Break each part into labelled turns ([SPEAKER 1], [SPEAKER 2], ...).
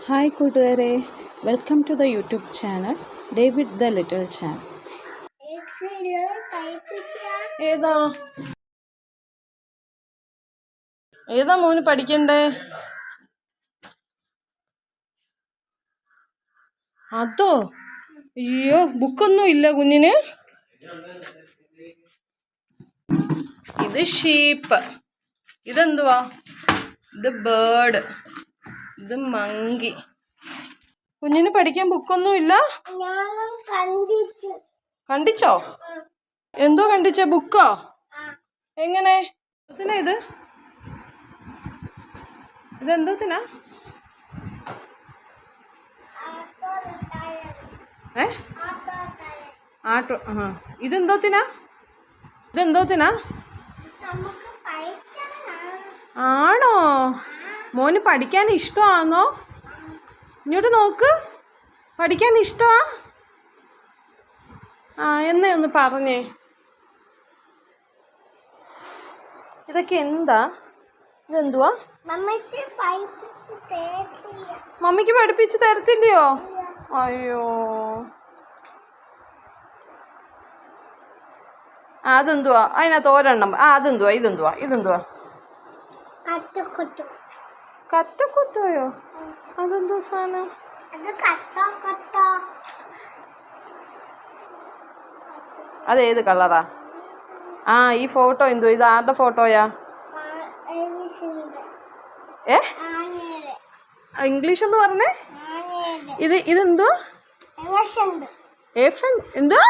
[SPEAKER 1] Hi കൂട്ടുകാരെ, welcome to the YouTube channel David the little channel. ഏതാ ഏതാ മോന് പഠിക്കണ്ടേ? അതോ? അയ്യോ, ബുക്കൊന്നും ഇല്ല കുഞ്ഞിന്. ഇത് ഷീപ്പ്, ഇതെന്തുവാ? ഇത് ബേർഡ്, ഇത് മങ്കി. കുഞ്ഞിന് പഠിക്കാൻ ബുക്കൊന്നും ഇല്ല. കണ്ടിച്ചോ? എന്തോ കണ്ടിച്ച? ബുക്കോ? എങ്ങനെ? ഇത് ഇതെന്തോത്തിനാ? ആട്ടോ. ഇതെന്തോത്തിനാ? ആണോ? മോന് പഠിക്കാൻ ഇഷ്ടമാണോ? ഇങ്ങോട്ട് നോക്ക്. പഠിക്കാൻ ഇഷ്ടമാ? എന്നേ ഒന്ന് പറഞ്ഞേ. ഇതൊക്കെ എന്താ? ഇതെന്തുവാ? മമ്മിക്ക് പഠിപ്പിച്ച് തരത്തില്ലയോ? അയ്യോ, അതെന്തുവാ? അതിനകത്ത് ഒരെണ്ണം. ഇതെന്തുവാ? കറ്റക്കുത്തോയോ? അതെന്തോ സാധനം? അതേത് കളറാ? ഈ ഫോട്ടോ എന്തോ? ഇത് ആരുടെ ഫോട്ടോയാ? ഇംഗ്ലീഷ് ഒന്ന് പറഞ്ഞേ. ഇതെന്തോ? എന്തോ?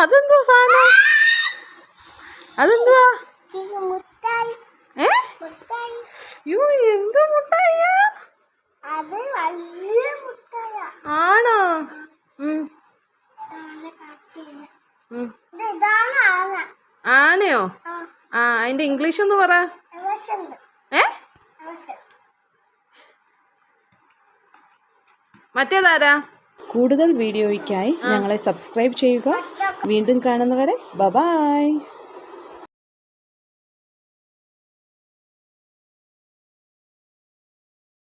[SPEAKER 1] അതെന്തോ സാധനം? അതെന്തുവാ? എന്ത് മുട്ടായിയാ? ആണോ? ആനയോ? അതിന്റെ ഇംഗ്ലീഷ് ഒന്ന് പറ. മറ്റേതാരാ? കൂടുതൽ വീഡിയോയ്ക്കായി ഞങ്ങളെ സബ്സ്ക്രൈബ് ചെയ്യുക. വീണ്ടും കാണുന്നവരെ ബൈ.